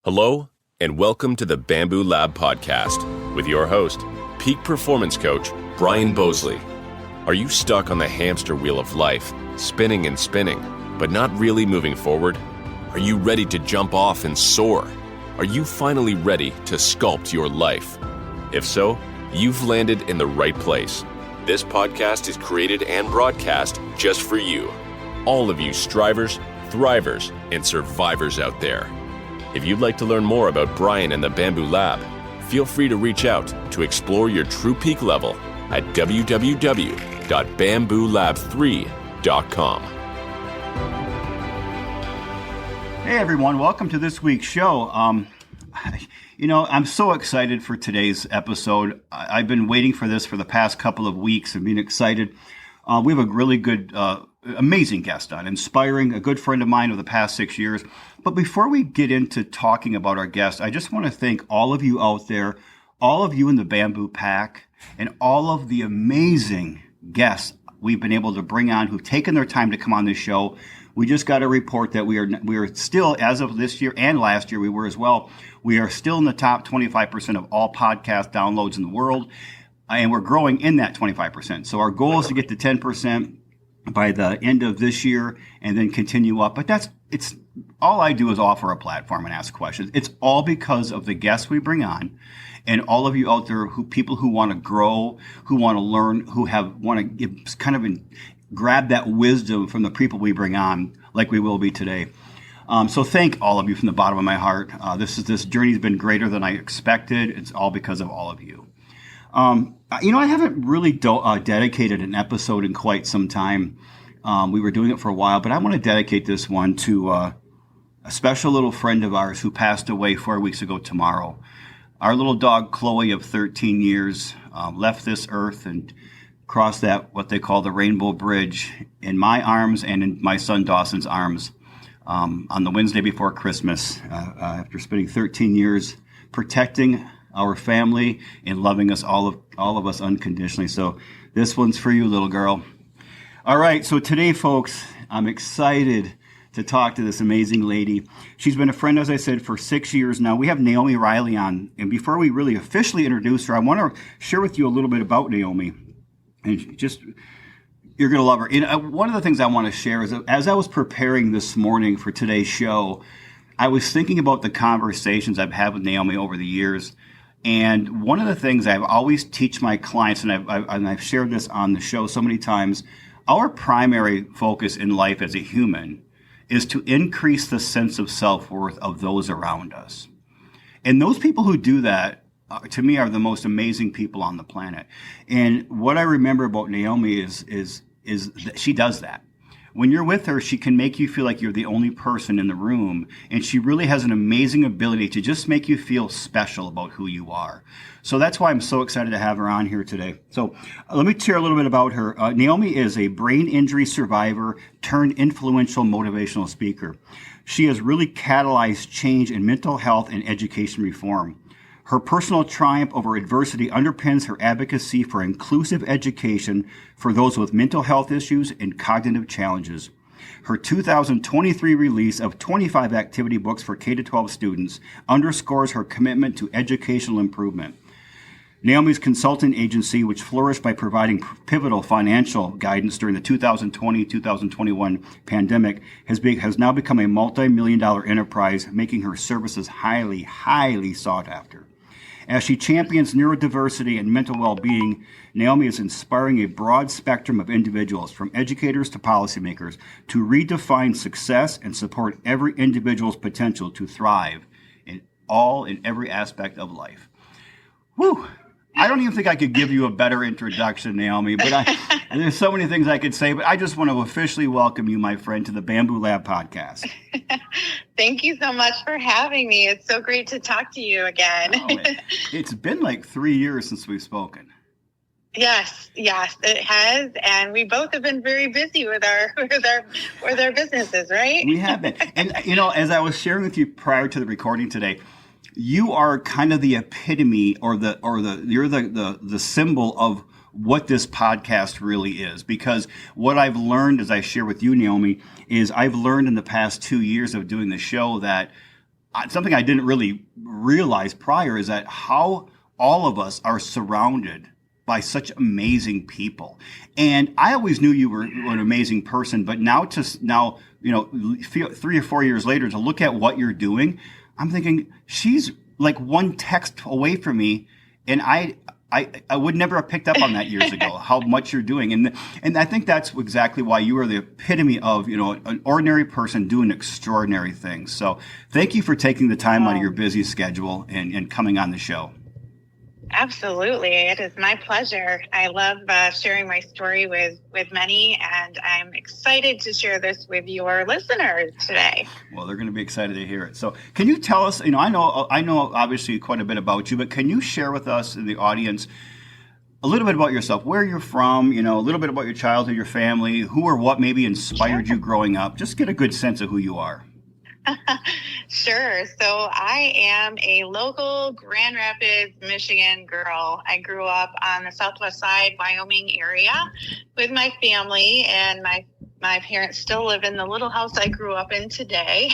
Hello, and welcome to the Bamboo Lab podcast with your host, peak performance coach, Brian Bosley. Are you stuck on the hamster wheel of life, spinning and spinning, but not really moving forward? Are you ready to jump off and soar? Are you finally ready to sculpt your life? If so, you've landed in the right place. This podcast is created and broadcast just for you. All of you strivers, thrivers, and survivors out there. If you'd like to learn more about Brian and the Bamboo Lab, feel free to reach out to explore your true peak level at www.bamboolab3.com. Hey everyone, welcome to this week's show. I'm so excited for today's episode. I've been waiting for this for the past couple of weeks and being excited. We have a really good, amazing guest on, inspiring, a good friend of mine of the past 6 years. But before we get into talking about our guest, I just want to thank all of you out there, all of you in the Bamboo Pack, and all of the amazing guests we've been able to bring on who've taken their time to come on this show. We just got a report that we are still, as of this year and last year, we were as well, we are still in the top 25% of all podcast downloads in the world, and we're growing in that 25%. So our goal is to get to 10% by the end of this year and then continue up. But it's all I do is offer a platform and ask questions. It's all because of the guests we bring on and all of you out there, people who want to grow, who want to learn, who want to grab that wisdom from the people we bring on, like we will be today. So thank all of you from the bottom of my heart. This journey has been greater than I expected. It's all because of all of you. I haven't really dedicated an episode in quite some time. We were doing it for a while, but I want to dedicate this one to a special little friend of ours who passed away 4 weeks ago tomorrow. Our little dog, Chloe, of 13 years, left this earth and crossed that, what they call the Rainbow Bridge, in my arms and in my son Dawson's arms on the Wednesday before Christmas, after spending 13 years protecting our family and loving us, all of us unconditionally. So this one's for you, little girl. All right, so today, folks, I'm excited to talk to this amazing lady. She's been a friend, as I said, for 6 years now. We have Naomi Riley on, and before we really officially introduce her, I want to share with you a little bit about Naomi. And you're going to love her. One of the things I want to share is that as I was preparing this morning for today's show, I was thinking about the conversations I've had with Naomi over the years. And one of the things I've always teach my clients, and I've shared this on the show so many times, our primary focus in life as a human is to increase the sense of self-worth of those around us. And those people who do that, to me, are the most amazing people on the planet. And what I remember about Naomi is that she does that. When you're with her, she can make you feel like you're the only person in the room, and she really has an amazing ability to just make you feel special about who you are. So that's why I'm so excited to have her on here today. So let me share a little bit about her. Naomi is a brain injury survivor turned influential motivational speaker. She has really catalyzed change in mental health and education reform. Her personal triumph over adversity underpins her advocacy for inclusive education for those with mental health issues and cognitive challenges. Her 2023 release of 25 activity books for K-12 students underscores her commitment to educational improvement. Naomi's consulting agency, which flourished by providing pivotal financial guidance during the 2020-2021 pandemic, has now become a multi-million-dollar enterprise, making her services highly, highly sought after. As she champions neurodiversity and mental well-being, Naomi is inspiring a broad spectrum of individuals, from educators to policymakers, to redefine success and support every individual's potential to thrive in every aspect of life. Whew! I don't even think I could give you a better introduction, Naomi, but there's so many things I could say, but I just want to officially welcome you, my friend, to the Bamboo Lab podcast. Thank you so much for having me. It's so great to talk to you again. It's been like 3 years since we've spoken. Yes, it has, and we both have been very busy with our businesses, right? We have been, and as I was sharing with you prior to the recording today, you are kind of the epitome, you're the symbol of what this podcast really is. Because what I've learned, as I share with you, Naomi, is I've learned in the past 2 years of doing the show that something I didn't really realize prior is that how all of us are surrounded by such amazing people. And I always knew you were an amazing person, but now, 3 or 4 years later, to look at what you're doing, I'm thinking she's like one text away from me, and I would never have picked up on that years ago, how much you're doing. And I think that's exactly why you are the epitome of, an ordinary person doing extraordinary things. So thank you for taking the time out of your busy schedule and coming on the show. Absolutely. It is my pleasure. I love sharing my story with many, and I'm excited to share this with your listeners today. Well, they're going to be excited to hear it. So can you tell us, I know obviously quite a bit about you, but can you share with us, the audience, a little bit about yourself, where you're from, a little bit about your childhood, your family, who or what maybe inspired you growing up? Just get a good sense of who you are. Sure. So I am a local Grand Rapids, Michigan girl. I grew up on the southwest side, Wyoming area with my family, and my parents still live in the little house I grew up in today.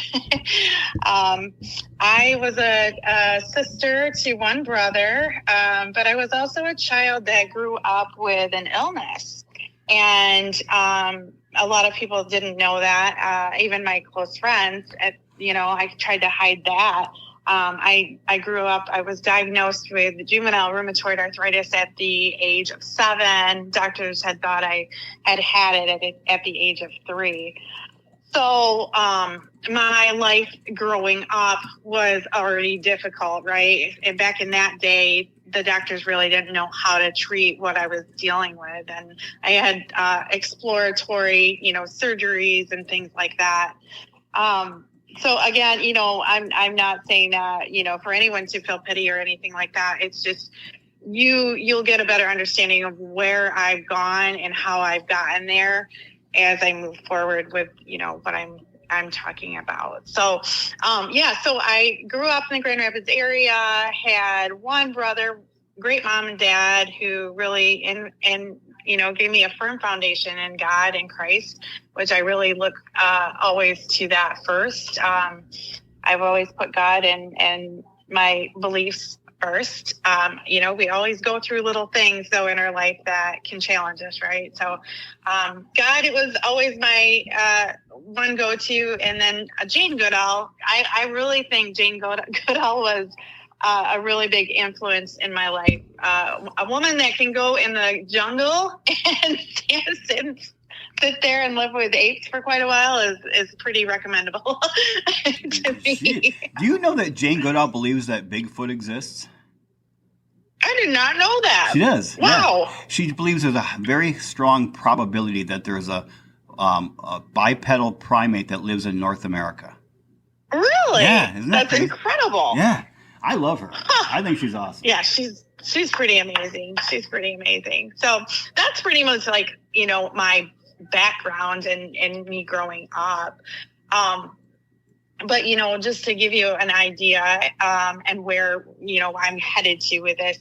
I was a sister to one brother, but I was also a child that grew up with an illness. And a lot of people didn't know that. Even my close friends, I tried to hide that. I grew up, I was diagnosed with juvenile rheumatoid arthritis at the age of 7. Doctors had thought I had it at the age of 3. So my life growing up was already difficult, right? And back in that day, the doctors really didn't know how to treat what I was dealing with. And I had exploratory, surgeries and things like that. So again, I'm not saying that, for anyone to feel pity or anything like that. It's just you'll get a better understanding of where I've gone and how I've gotten there as I move forward with, what I'm talking about. So, so I grew up in the Grand Rapids area, had one brother, great mom and dad, who really, gave me a firm foundation in God and Christ, which I really look always to that first. I've always put God and my beliefs first. We always go through little things though in our life that can challenge us, right? So God, it was always my one go-to. And then Jane Goodall, I really think Jane Goodall was a really big influence in my life. A woman that can go in the jungle and sit there and live with apes for quite a while is pretty recommendable to me. Do you know that Jane Goodall believes that Bigfoot exists? I did not know that. She does. Wow. Yeah. She believes there's a very strong probability that there's a bipedal primate that lives in North America. Really? Yeah. Isn't that That's crazy? Incredible. Yeah. I love her. I think she's awesome. Yeah, she's pretty amazing. She's pretty amazing. So that's pretty much like, my background and me growing up. But, just to give you an idea and where, I'm headed to with this.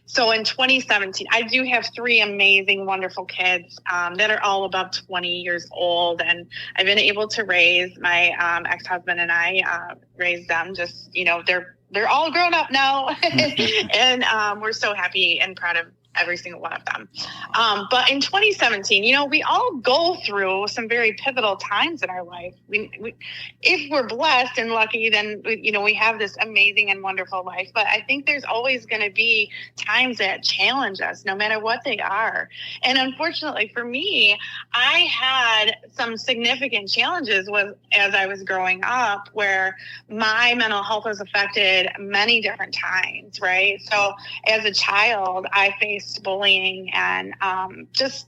So in 2017, I do have 3 amazing, wonderful kids that are all above 20 years old. And I've been able to raise my ex-husband and I raised them. Just, they're all grown up now. And we're so happy and proud of every single one of them. But in 2017, we all go through some very pivotal times in our life. We if we're blessed and lucky, then, we have this amazing and wonderful life. But I think there's always going to be times that challenge us, no matter what they are. And unfortunately for me, I had some significant challenges as I was growing up, where my mental health was affected many different times, right? So as a child, I faced bullying and just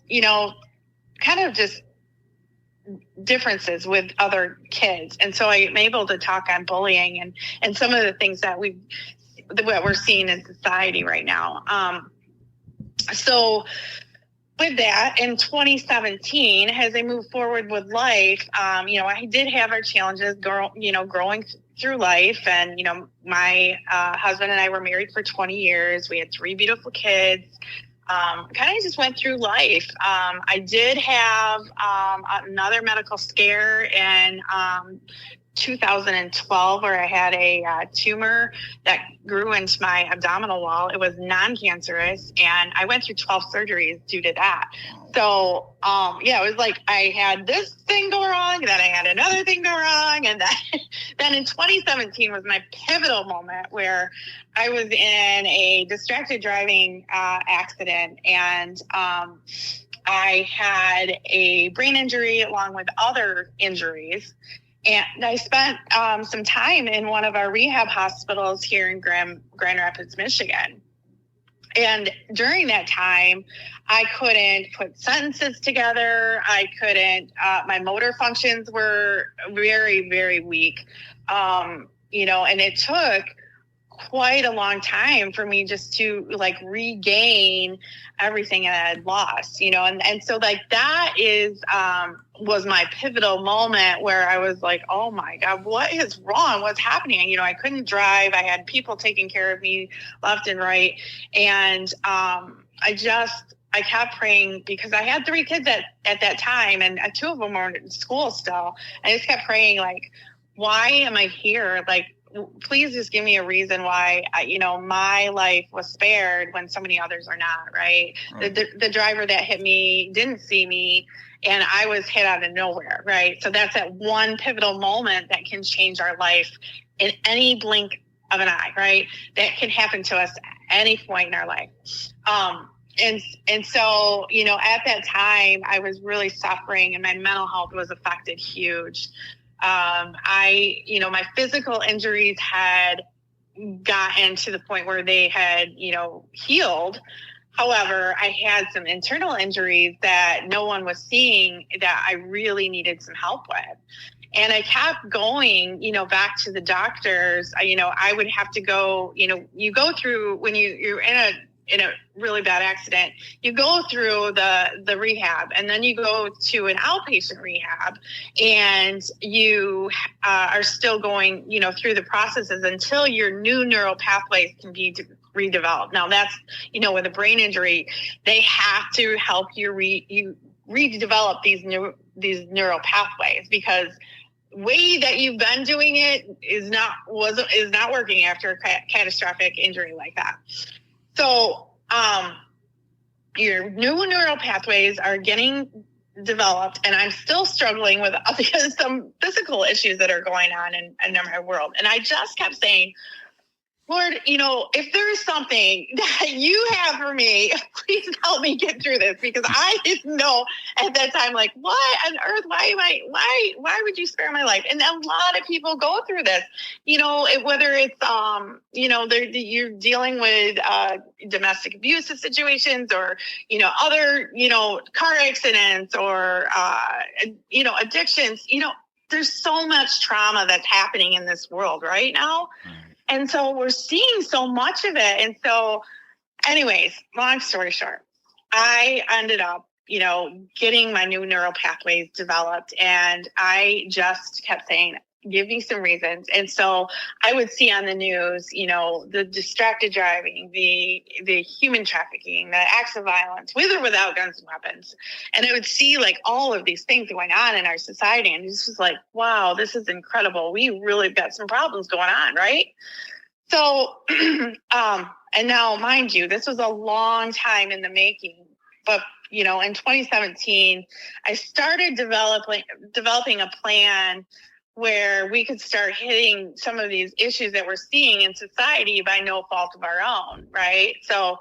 differences with other kids. And so I'm able to talk on bullying and some of the things that we're seeing in society right now. So with that, in 2017, as I move forward with life, I did have our challenges, growing through life. And, my husband and I were married for 20 years. We had 3 beautiful kids. Kind of just went through life. I did have another medical scare in 2012 where I had a tumor that grew into my abdominal wall. It was non-cancerous, and I went through 12 surgeries due to that. So, it was like I had this thing go wrong, and then I had another thing go wrong, and then in 2017 was my pivotal moment where I was in a distracted driving accident, and I had a brain injury along with other injuries. And I spent some time in one of our rehab hospitals here in Grand Rapids, Michigan. And during that time, I couldn't put sentences together. I couldn't, my motor functions were very, very weak. And it took quite a long time for me just to like regain everything I had lost, and so like that is was my pivotal moment where I was like, oh my God, what is wrong? What's happening? I couldn't drive. I had people taking care of me left and right. And I kept praying because I had 3 kids at that time, and 2 of them were in school still. I just kept praying, like, why am I here? Like, please just give me a reason why, my life was spared when so many others are not, right? The driver that hit me didn't see me, and I was hit out of nowhere, right? So that's that one pivotal moment that can change our life in any blink of an eye, right? That can happen to us at any point in our life. And so, at that time, I was really suffering, and my mental health was affected huge. My physical injuries had gotten to the point where they had, healed. However, I had some internal injuries that no one was seeing that I really needed some help with. And I kept going, back to the doctors. I would have to go, you go through when you're in a really bad accident, you go through the rehab, and then you go to an outpatient rehab, and you are still going, through the processes until your new neural pathways can be redeveloped. Now that's, with a brain injury, they have to help you redevelop these neural pathways, because way that you've been doing it is not working after a catastrophic injury like that. So, your new neural pathways are getting developed, and I'm still struggling with some physical issues that are going on in my world. And I just kept saying, Lord, if there is something that you have for me, please help me get through this, because I didn't know at that time, like, what on earth? Why would you spare my life? And a lot of people go through this, whether it's, you're dealing with domestic abusive situations, or, other, car accidents, or, addictions. There's so much trauma that's happening in this world right now. And so we're seeing so much of it. And so anyways, long story short, I ended up, getting my new neural pathways developed. And I just kept saying, give me some reasons. And so I would see on the news, the distracted driving, the human trafficking, the acts of violence, with or without guns and weapons. And I would see like all of these things going on in our society. And this was like, wow, this is incredible. We really got some problems going on, right? So, and now, mind you, this was a long time in the making, but, in 2017, I started developing a plan where we could start hitting some of these issues that we're seeing in society by no fault of our own, right? So,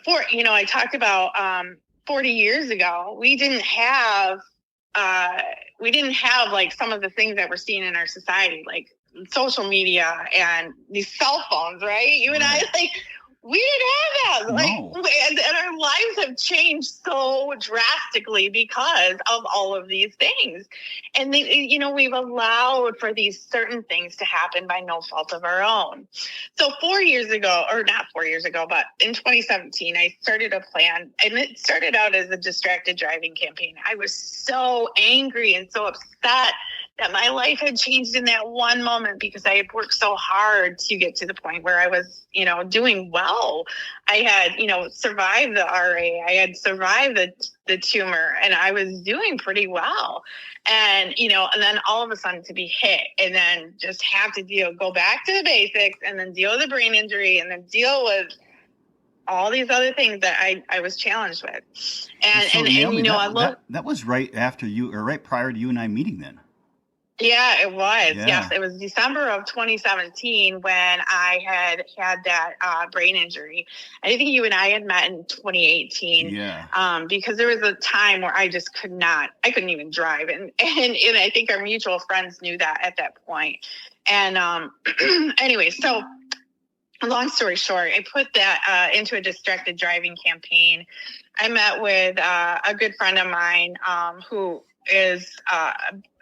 I talked about 40 years ago, we didn't have like some of the things that we're seeing in our society, like social media and these cell phones, right? You and I, like, we didn't have that. No. Like, and our lives have changed so drastically because of all of these things. And we've allowed for these certain things to happen by no fault of our own. So 4 years ago, or not 4 years ago, but in 2017, I started a plan, and it started out as a distracted driving campaign. I was so angry and so upset that my life had changed in that one moment because I had worked so hard to get to the point where I was, doing well. I had, survived the RA. I had survived the tumor, and I was doing pretty well. And, and then all of a sudden to be hit and then just have to go back to the basics and then deal with the brain injury and then deal with all these other things that I was challenged with. And Naomi, I love that was right after you, or right prior to you and I meeting then. Yeah, it was. Yeah. Yes, it was December of 2017 when I had that brain injury. I think you and I had met in 2018. Yeah. Because there was a time where I just couldn't even drive, and I think our mutual friends knew that at that point. And anyway, so long story short, I put that into a distracted driving campaign. I met with a good friend of mine who is a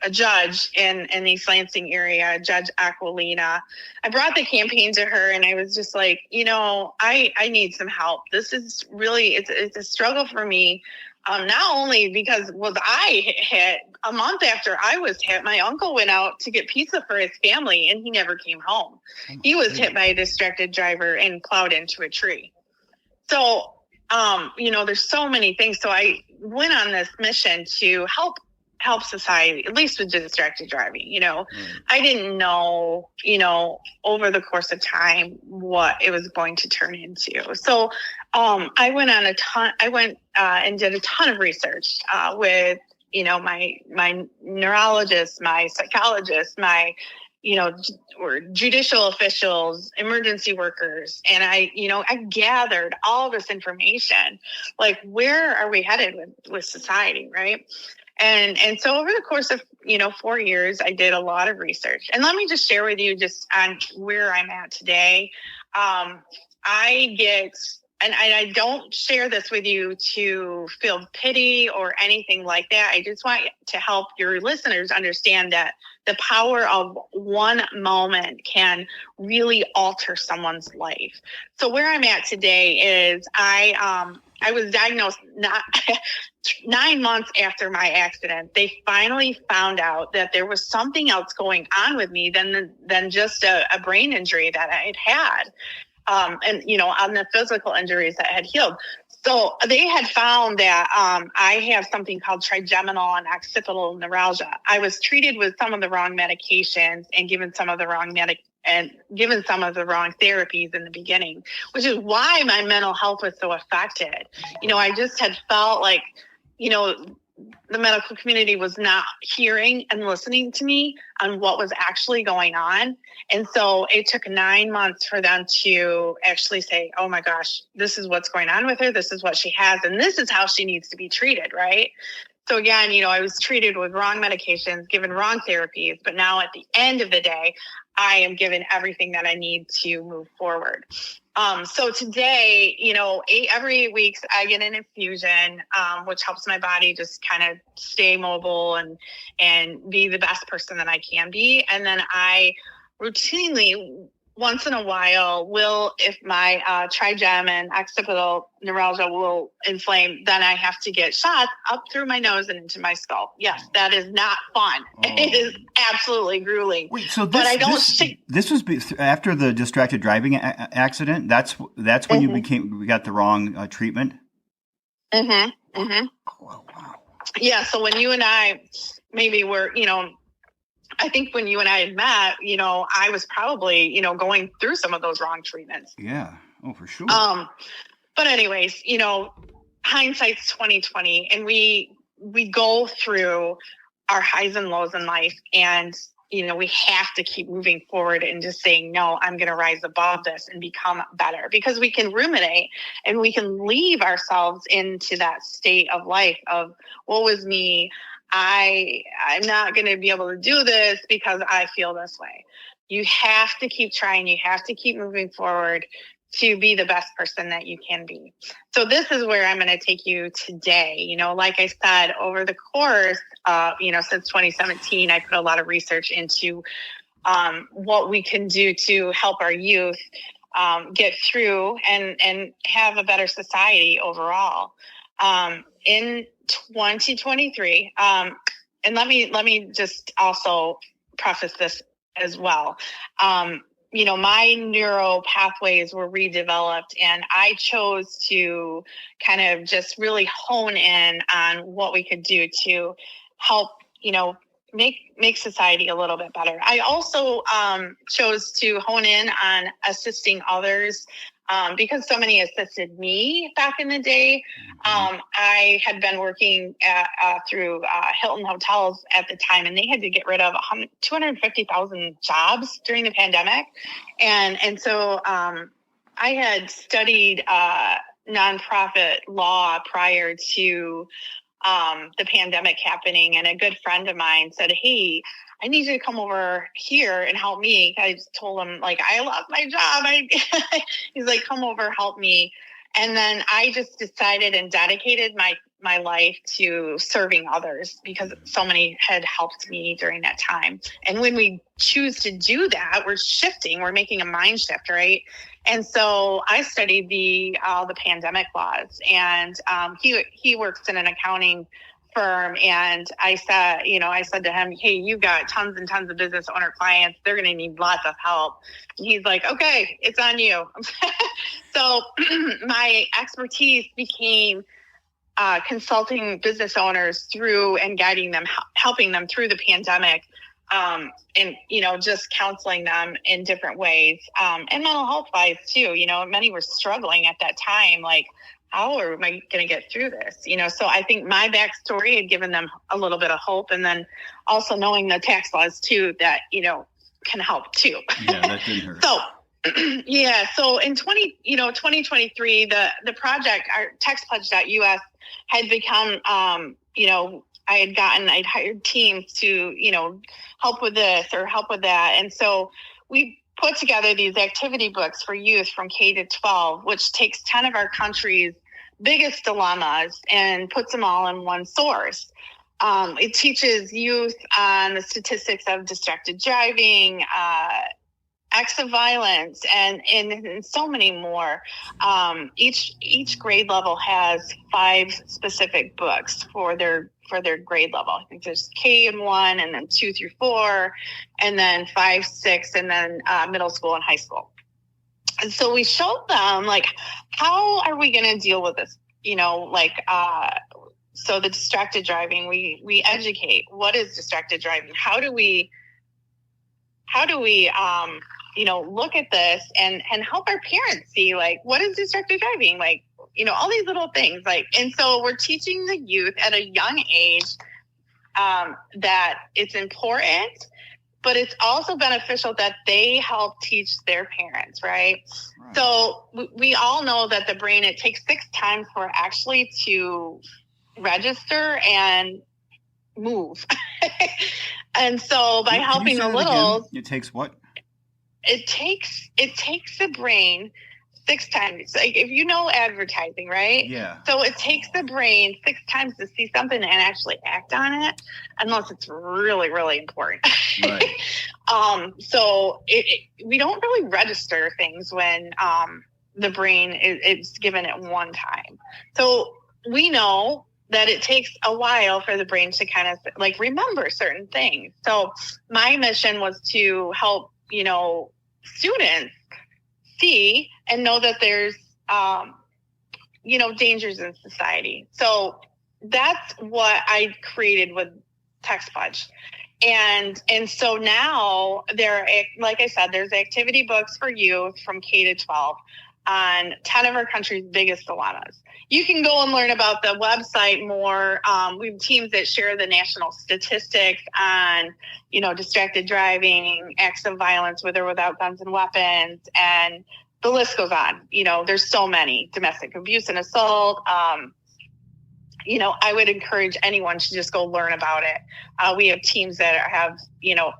judge in the East Lansing area, Judge Aquilina. I brought the campaign to her and I was just like, I need some help. This is really, it's a struggle for me. Not only because I hit a month after I was hit, my uncle went out to get pizza for his family and he never came home. He was hit by a distracted driver and plowed into a tree. So, there's so many things. So I went on this mission to help society, at least with distracted driving. I didn't know, over the course of time what it was going to turn into. So I went and did a ton of research with, my neurologist, my psychologist, my, or judicial officials, emergency workers. And I gathered all this information, like where are we headed with society, right? And so over the course of, 4 years, I did a lot of research. And let me just share with you just on where I'm at today. And I don't share this with you to feel pity or anything like that. I just want to help your listeners understand that the power of one moment can really alter someone's life. So where I'm at today is I was diagnosed 9 months after my accident. They finally found out that there was something else going on with me than just a brain injury that I had. And on the physical injuries that had healed. So they had found that I have something called trigeminal and occipital neuralgia. I was treated with some of the wrong medications and given some of the wrong therapies in the beginning, which is why my mental health was so affected. I just had felt like, the medical community was not hearing and listening to me on what was actually going on. And so it took 9 months for them to actually say, oh my gosh, this is what's going on with her. This is what she has. And this is how she needs to be treated. Right. So again, I was treated with wrong medications, given wrong therapies, but now at the end of the day, I am given everything that I need to move forward. So today, every 8 weeks I get an infusion, which helps my body just kind of stay mobile and be the best person that I can be. And then I routinely, once in a while, if my trigem and occipital neuralgia will inflame, then I have to get shots up through my nose and into my skull. Yes, that is not fun. Oh. It is absolutely grueling. Wait, so this was after the distracted driving accident? That's when we got the wrong treatment? Mm-hmm. Mm-hmm. Oh, wow. Yeah, so when you and I maybe were, I think when you and I had met, I was probably, going through some of those wrong treatments. Yeah. Oh, for sure. But anyways, hindsight's 2020, and we go through our highs and lows in life, and we have to keep moving forward and just saying, no, I'm going to rise above this and become better, because we can ruminate and we can leave ourselves into that state of life of woe is me. I'm not going to be able to do this because I feel this way. You have to keep trying. You have to keep moving forward to be the best person that you can be. So this is where I'm going to take you today. Like I said, over the course, since 2017, I put a lot of research into what we can do to help our youth get through and have a better society overall. In 2023, and let me just also preface this as well. My neuro pathways were redeveloped, and I chose to kind of just really hone in on what we could do to help, make society a little bit better. I also chose to hone in on assisting others because so many assisted me back in the day. I had been working through Hilton Hotels at the time, and they had to get rid of 250,000 jobs during the pandemic. And so I had studied nonprofit law prior to the pandemic happening. And a good friend of mine said, "Hey, I need you to come over here and help me." I told him, like, I love my job. He's like, "Come over, help me." And then I just decided and dedicated my life to serving others because so many had helped me during that time. And when we choose to do that, we're making a mind shift, right? And so I studied the pandemic laws, and he works in an accounting firm, and I said to him, "Hey, you've got tons and tons of business owner clients. They're going to need lots of help." And he's like, "Okay, it's on you." So my expertise became consulting business owners through and guiding them, helping them through the pandemic, and just counseling them in different ways, and mental health wise too. Many were struggling at that time, like, how am I going to get through this? So I think my backstory had given them a little bit of hope, and then also knowing the tax laws too that can help too. Yeah, that didn't hurt. So yeah, so in 2023, the project, our taxpledge.us had become I'd hired teams to help with this or help with that, and so we put together these activity books for youth from K to 12, which takes 10 of our country's biggest dilemmas and puts them all in one source. It teaches youth on the statistics of distracted driving, acts of violence, and so many more. Each grade level has 5 specific books for their grade level. I think there's K and 1, and then 2 through 4, and then 5, 6, and then middle school and high school. And so we showed them, like, how are we going to deal with this? So the distracted driving, we educate. What is distracted driving? How do we look at this and help our parents see, like, what is distracted driving? Like, all these little things, like, and so we're teaching the youth at a young age that it's important, but it's also beneficial that they help teach their parents, right? So we all know that the brain, it takes 6 times for it actually to register and move. And so by helping the littles, it takes what? It takes the brain 6 times. Like, if advertising, right? Yeah. So it takes the brain 6 times to see something and actually act on it, unless it's really, really important. Right. So we don't really register things when the brain is given it one time. So we know that it takes a while for the brain to kind of remember certain things. So my mission was to help students see and know that there's, dangers in society. So that's what I created with TextPledge. And so now like I said, there's activity books for youth from K to 12 on 10 of our country's biggest dilemmas. You can go and learn about the website more. We have teams that share the national statistics on, distracted driving, acts of violence with or without guns and weapons, and the list goes on. There's so many, domestic abuse and assault. I would encourage anyone to just go learn about it. We have teams that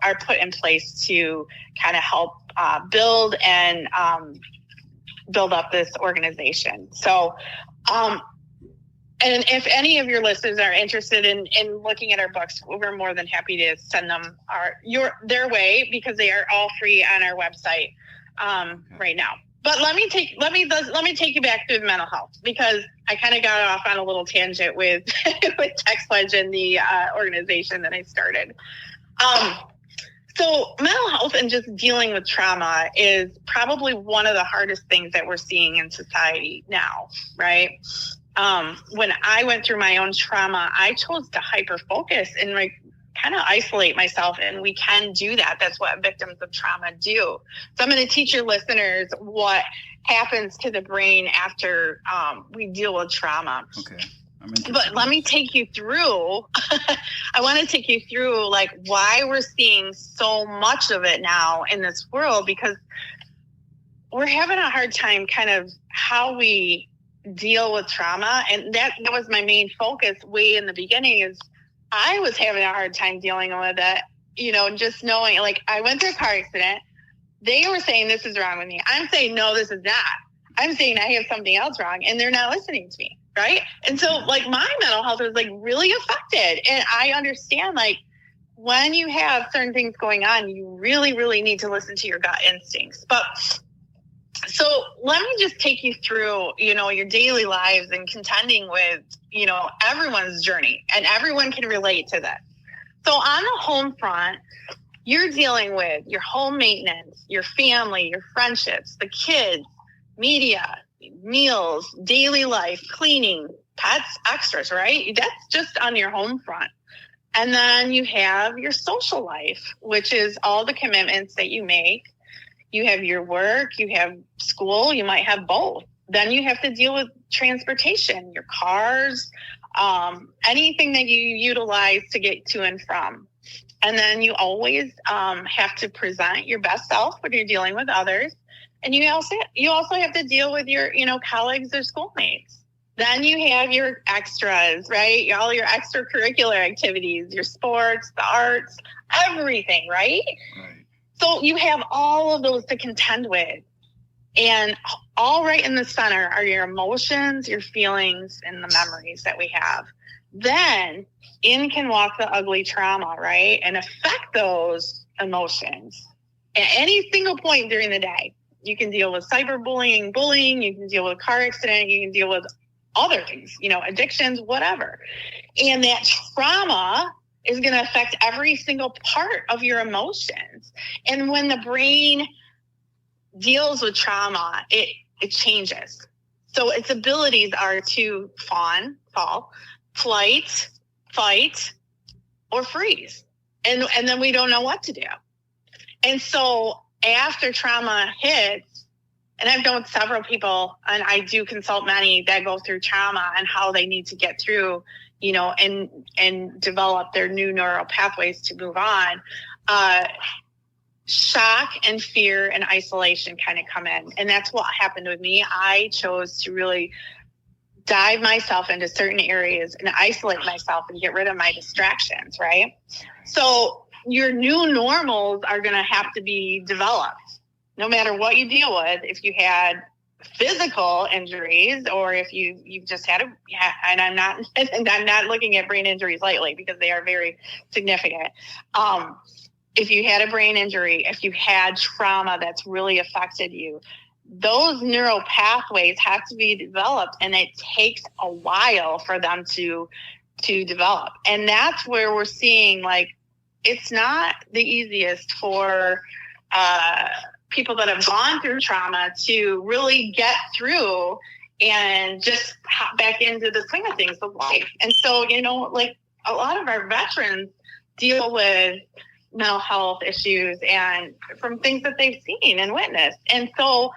are put in place to kind of help build and build up this organization. So, and if any of your listeners are interested in looking at our books, we're more than happy to send them their way, because they are all free on our website right now. But let me take you back through the mental health, because I kind of got off on a little tangent with with Text Pledge and the organization that I started. So mental health and just dealing with trauma is probably one of the hardest things that we're seeing in society now, right? When I went through my own trauma, I chose to hyper focus and like kind of isolate myself, and we can do that. That's what victims of trauma do. So I'm going to teach your listeners what happens to the brain after we deal with trauma. Okay. But let me take you through, I want to take you through like why we're seeing so much of it now in this world, because we're having a hard time kind of how we deal with trauma. And that was my main focus way in the beginning, is I was having a hard time dealing with it, just knowing, like, I went through a car accident. They were saying this is wrong with me. I'm saying, no, this is not. I'm saying I have something else wrong, and they're not listening to me. Right. And so like my mental health was like really affected. And I understand, like, when you have certain things going on, you really, really need to listen to your gut instincts. But so let me just take you through, your daily lives and contending with, everyone's journey, and everyone can relate to this. So on the home front, you're dealing with your home maintenance, your family, your friendships, the kids, media, meals, daily life, cleaning, pets, extras, right? That's just on your home front. And then you have your social life, which is all the commitments that you make. You have your work, you have school, you might have both. Then you have to deal with transportation, your cars, anything that you utilize to get to and from. And then you always have to present your best self when you're dealing with others. And you also have to deal with your, colleagues or schoolmates. Then you have your extras, right? All your extracurricular activities, your sports, the arts, everything, right? So you have all of those to contend with. And all right in the center are your emotions, your feelings, and the memories that we have. Then in can walk the ugly trauma, right? And affect those emotions at any single point during the day. You can deal with cyberbullying, bullying, you can deal with a car accident, you can deal with other things, addictions, whatever. And that trauma is going to affect every single part of your emotions. And when the brain deals with trauma, it changes. So its abilities are to fall, flight, fight, or freeze. And then we don't know what to do. And so after trauma hits, and I've known several people, and I do consult many that go through trauma and how they need to get through, and develop their new neural pathways to move on. Shock and fear and isolation kind of come in. And that's what happened with me. I chose to really dive myself into certain areas and isolate myself and get rid of my distractions, right? So your new normals are going to have to be developed no matter what you deal with. If you had physical injuries, or if you've just had and I'm not looking at brain injuries lightly, because they are very significant. If you had a brain injury, if you had trauma that's really affected you, those neural pathways have to be developed, and it takes a while for them to develop. And that's where we're seeing, like, it's not the easiest for people that have gone through trauma to really get through and just hop back into the swing of things of life. And so, like, a lot of our veterans deal with mental health issues and from things that they've seen and witnessed. And so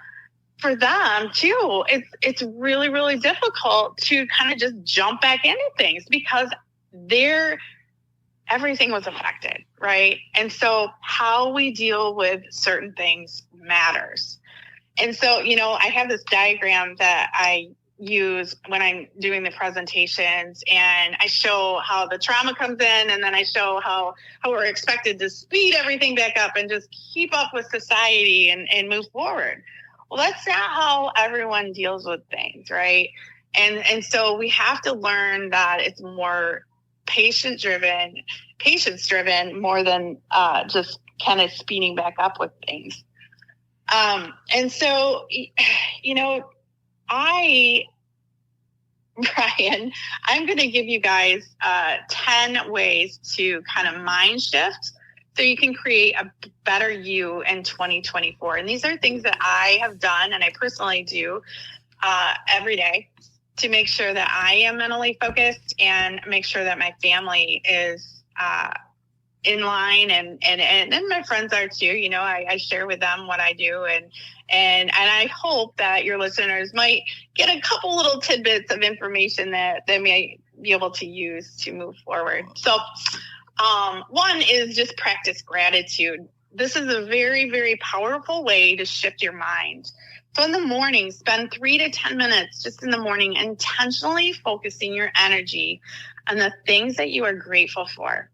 for them too, it's really, really difficult to kind of just jump back into things, because everything was affected, right? And so how we deal with certain things matters. And so, I have this diagram that I use when I'm doing the presentations, and I show how the trauma comes in, and then I show how we're expected to speed everything back up and just keep up with society and move forward. Well, that's not how everyone deals with things, right? And so we have to learn that it's more patience driven more than just kind of speeding back up with things. And so, Brian, I'm going to give you guys 10 ways to kind of mind shift so you can create a better you in 2024. And these are things that I have done and I personally do every day to make sure that I am mentally focused and make sure that my family is in line and my friends are too. I share with them what I do and I hope that your listeners might get a couple little tidbits of information that they may be able to use to move forward. So one is just practice gratitude. This is a very, very powerful way to shift your mind. So in the morning, spend 3 to 10 minutes just in the morning intentionally focusing your energy on the things that you are grateful for.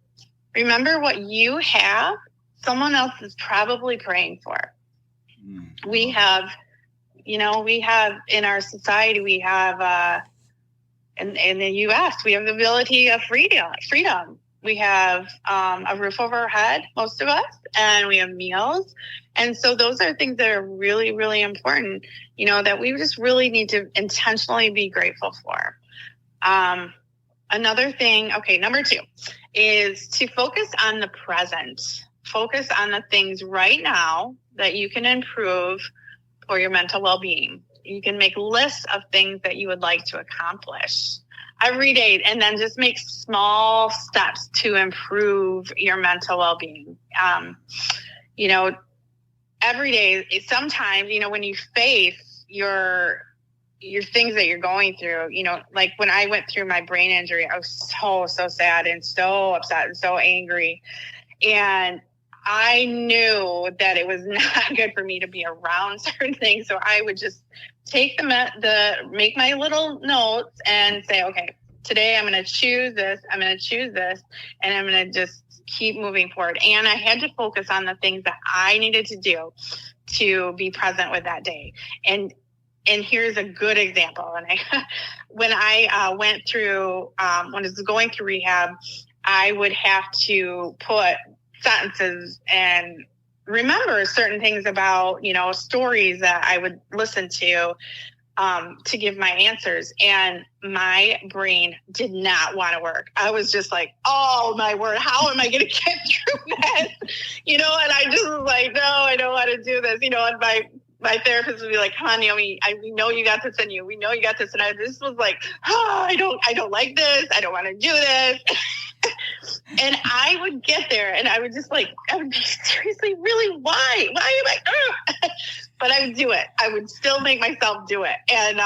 Remember what you have, someone else is probably praying for. We have in our society, we have, in the U.S., we have the ability of freedom. We have a roof over our head, most of us, and we have meals. And so those are things that are really, really important, that we just really need to intentionally be grateful for. Another thing, number 2 is to focus on the present. Focus on the things right now that you can improve for your mental well-being. You can make lists of things that you would like to accomplish every day, and then just make small steps to improve your mental well-being. Every day, sometimes, when you face your things that you're going through, like when I went through my brain injury, I was so sad and so upset and so angry. And I knew that it was not good for me to be around certain things. So I would just take make my little notes and say, okay, today I'm going to choose this. I'm going to choose this. And I'm going to just keep moving forward. And I had to focus on the things that I needed to do to be present with that day. And here's a good example. And when I went through, when I was going through rehab, I would have to put sentences and remember certain things about, stories that I would listen to give my answers. And my brain did not want to work. I was just like, oh my word, how am I going to get through this? And I just was like, no, I don't want to do this. And my therapist would be like, come on, Naomi, we know you got this in you. We know you got this. And I just was like, I don't like this. I don't want to do this. And I would get there and I would just I would be seriously, really, why am I, but I would do it. I would still make myself do it. And,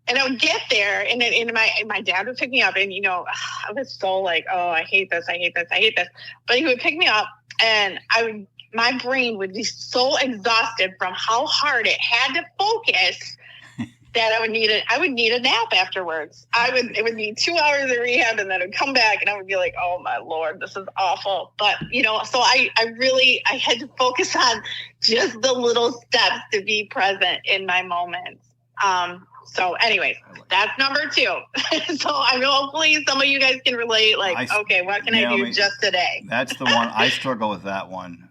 and I would get there and my dad would pick me up and, I was so like, oh, I hate this. But he would pick me up and my brain would be so exhausted from how hard it had to focus that I would need a nap afterwards. It would be 2 hours of rehab and then I would come back and I would be like, oh my Lord, this is awful. But, so I had to focus on just the little steps to be present in my moments. So anyways, that's number 2. So I know hopefully some of you guys can relate, okay, what can I do just today? That's the one. I struggle with that one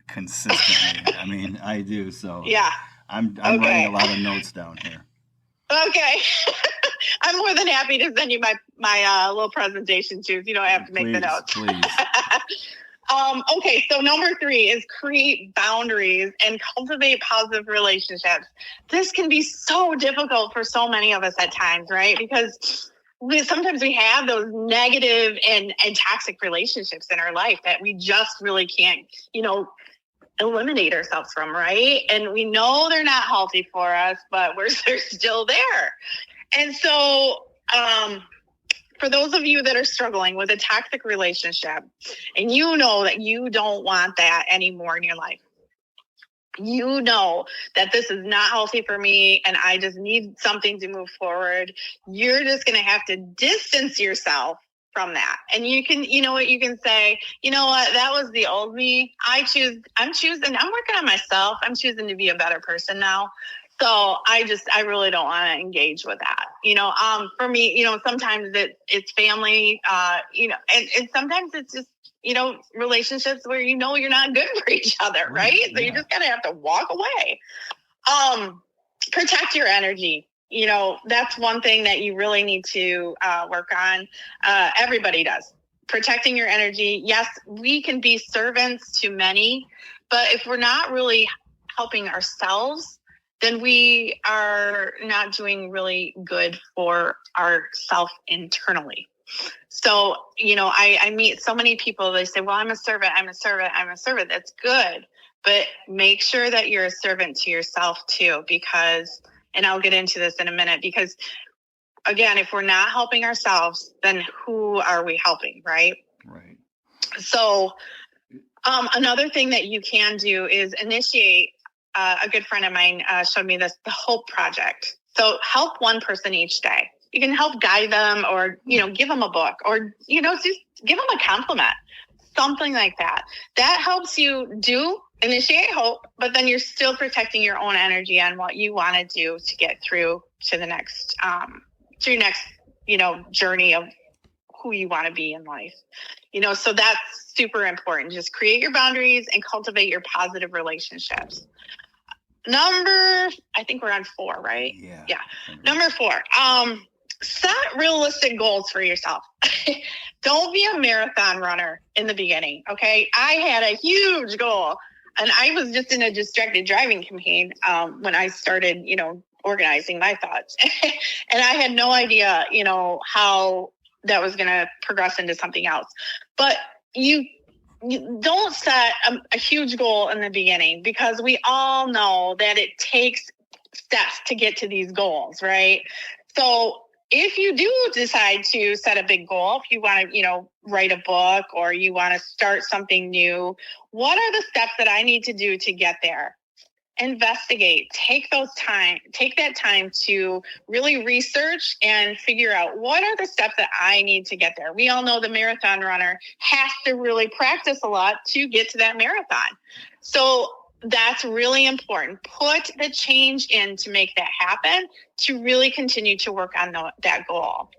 consistently. I mean, I do. So yeah, I'm writing a lot of notes down here. Okay. I'm more than happy to send you my little presentation too. You don't have to make the notes. Please. Okay. So number 3 is create boundaries and cultivate positive relationships. This can be so difficult for so many of us at times, right? Because sometimes we have those negative and toxic relationships in our life that we just really can't, eliminate ourselves from, right? And we know they're not healthy for us, but they're still there. And so for those of you that are struggling with a toxic relationship and you know that you don't want that anymore in your life, you know that this is not healthy for me and I just need something to move forward, you're just going to have to distance yourself from that. And you can say, that was the old me. I'm working on myself. I'm choosing to be a better person now. So I really don't want to engage with that. For me, sometimes it's family, and sometimes it's just relationships where you're not good for each other, right? So you just kind of have to walk away. Protect your energy. That's one thing that you really need to work on. Everybody does. Protecting your energy. Yes, we can be servants to many, but if we're not really helping ourselves, then we are not doing really good for ourself internally. So, I meet so many people, they say, well, I'm a servant. That's good. But make sure that you're a servant to yourself too, because, and I'll get into this in a minute, because again, if we're not helping ourselves, then who are we helping? Right. Right. So, another thing that you can do is initiate. A good friend of mine showed me this, the Hope Project. So help one person each day. You can help guide them, or, give them a book, or, just give them a compliment, something like that. That helps you initiate hope, but then you're still protecting your own energy on what you want to do to get through to the next, journey of who you want to be in life. So that's super important. Just create your boundaries and cultivate your positive relationships. I think we're on 4, right? Yeah. Number 4, set realistic goals for yourself. Don't be a marathon runner in the beginning. Okay. I had a huge goal, and I was just in a distracted driving campaign when I started, organizing my thoughts. And I had no idea, how that was going to progress into something else. But you don't set a huge goal in the beginning, because we all know that it takes steps to get to these goals, right? So if you do decide to set a big goal, if you want to, write a book, or you want to start something new, what are the steps that I need to do to get there? Investigate, take that time to really research and figure out what are the steps that I need to get there. We all know the marathon runner has to really practice a lot to get to that marathon. So that's really important. Put the change in to make that happen, to really continue to work on that goal.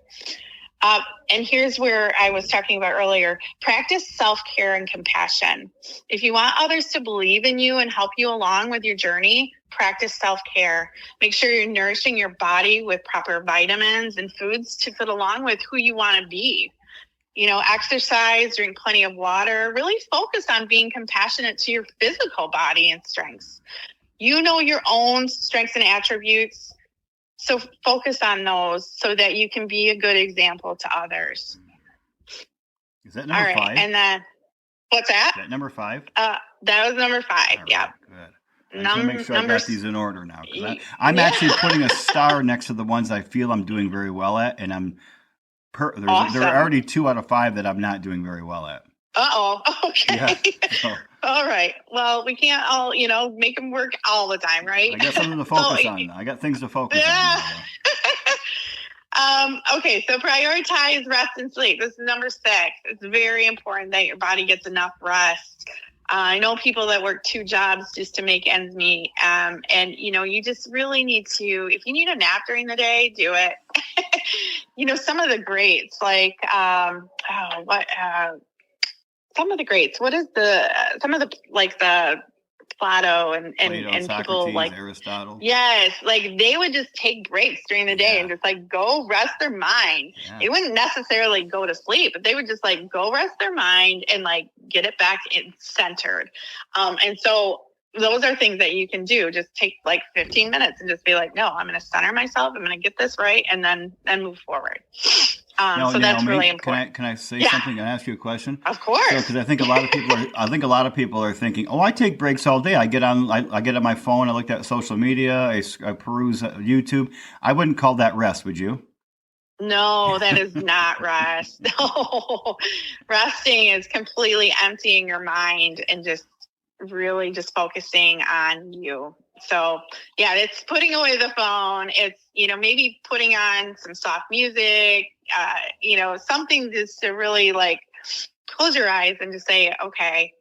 And here's where I was talking about earlier. Practice self-care and compassion. If you want others to believe in you and help you along with your journey, practice self-care. Make sure you're nourishing your body with proper vitamins and foods to fit along with who you want to be. Exercise, drink plenty of water. Really focus on being compassionate to your physical body and strengths. Your own strengths and attributes. So focus on those so that you can be a good example to others. Is that number 5? And then, what's that? Is that number 5? That was number 5. Right, yeah. Good. I just make sure I got these in order now. I'm actually putting a star next to the ones I feel I'm doing very well at, and awesome. There are already 2 out of 5 that I'm not doing very well at. Uh-oh. Okay. Yeah, so. All right. Well, we can't all, make them work all the time, right? I got something to focus on. I got things to focus on. Okay. So prioritize rest and sleep. This is number 6. It's very important that your body gets enough rest. I know people that work 2 jobs just to make ends meet. And, you just really need to, if you need a nap during the day, do it. Some of the greats, like, some of the greats. What is some of the Plato and people like Aristotle? Yes, like they would just take breaks during the day and just like go rest their mind. Yeah. They wouldn't necessarily go to sleep, but they would just like go rest their mind and like get it back centered. And so those are things that you can do. Just take like 15 minutes and just be like, no, I'm going to center myself. I'm going to get this right, and then move forward. So that's really important. Can I say something and ask you a question? Of course. Because I think a lot of people are thinking, I take breaks all day. I get on my phone. I look at social media. I peruse YouTube. I wouldn't call that rest. Would you? No, that is not rest. No, resting is completely emptying your mind and just really just focusing on you. So yeah, it's putting away the phone. It's, maybe putting on some soft music, something just to really like close your eyes and just say, okay,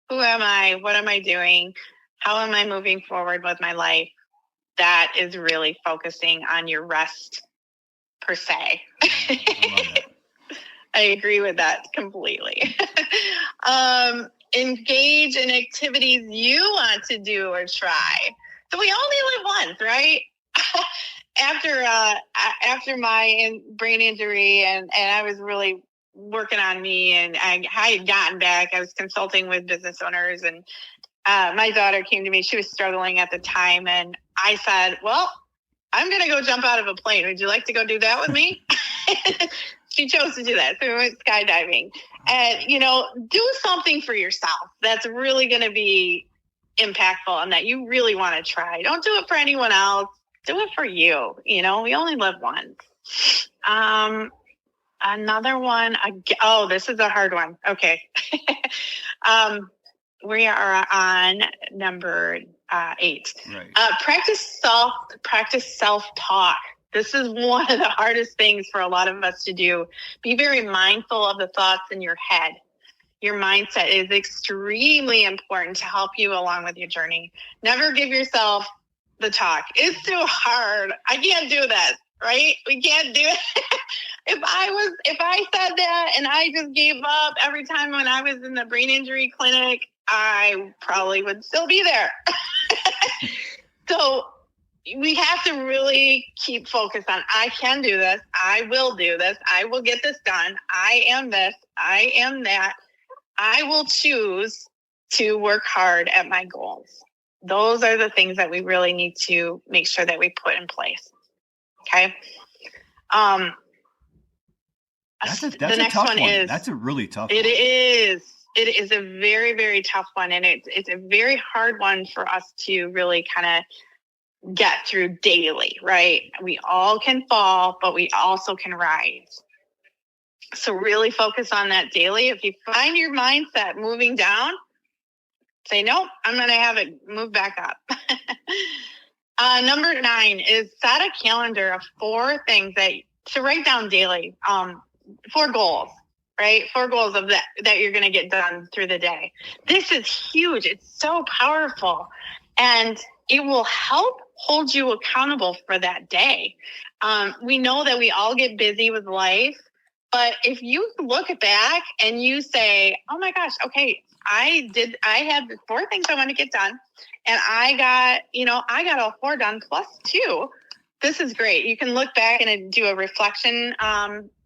who am I? What am I doing? How am I moving forward with my life? That is really focusing on your rest per se. I love that. I agree with that completely. Engage in activities you want to do or try. So we only live once, right? After my brain injury and I was really working on me, and I had gotten back. I was consulting with business owners, and my daughter came to me. She was struggling at the time, and I said, well, I'm going to go jump out of a plane. Would you like to go do that with me? She chose to do that. So we went skydiving. And, do something for yourself that's really going to be impactful and that you really want to try. Don't do it for anyone else. Do it for you. We only live once. Another one. Oh, this is a hard one. Okay. We are on number 8. Right. Practice self-talk. This is one of the hardest things for a lot of us to do. Be very mindful of the thoughts in your head. Your mindset is extremely important to help you along with your journey. Never give yourself the talk. It's too hard. I can't do this, right? We can't do it. If I said that and I just gave up every time when I was in the brain injury clinic, I probably would still be there. So we have to really keep focused on, I can do this. I will do this. I will get this done. I am this. I am that. I will choose to work hard at my goals. Those are the things that we really need to make sure that we put in place. Okay. That's the a next tough one is, that's a really tough it one. is. It is a very, very tough one. And it's a very hard one for us to really kind of get through daily, right? We all can fall, but we also can rise. So really focus on that daily. If you find your mindset moving down, say, nope, I'm going to have it move back up. Number 9 is set a calendar of 4 things to write down daily. 4 goals, right? 4 goals of that you're going to get done through the day. This is huge. It's so powerful. And it will help hold you accountable for that day. We know that we all get busy with life, but if you look back and you say, oh my gosh, okay, I had 4 things I want to get done, and I got all 4 done plus 2. This is great. You can look back and do a reflection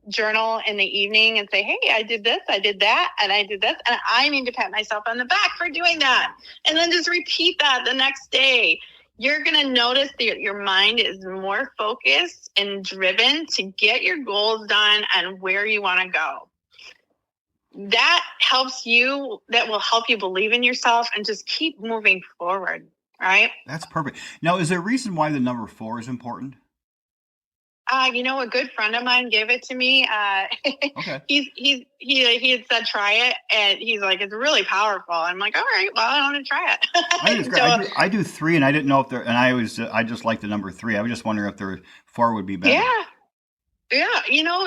journal in the evening and say, hey, I did this, I did that, and I did this, and I need to pat myself on the back for doing that. And then just repeat that the next day. You're going to notice that your mind is more focused and driven to get your goals done and where you want to go. That will help you believe in yourself and just keep moving forward, right? That's perfect. Now, is there a reason why the number 4 is important? A good friend of mine gave it to me. Okay. He had said, try it. And he's like, it's really powerful. I'm like, all right, well, I want to try it. I think it's great. I do 3, and I didn't know if I just like the number 3. I was just wondering if there 4 would be better. Yeah.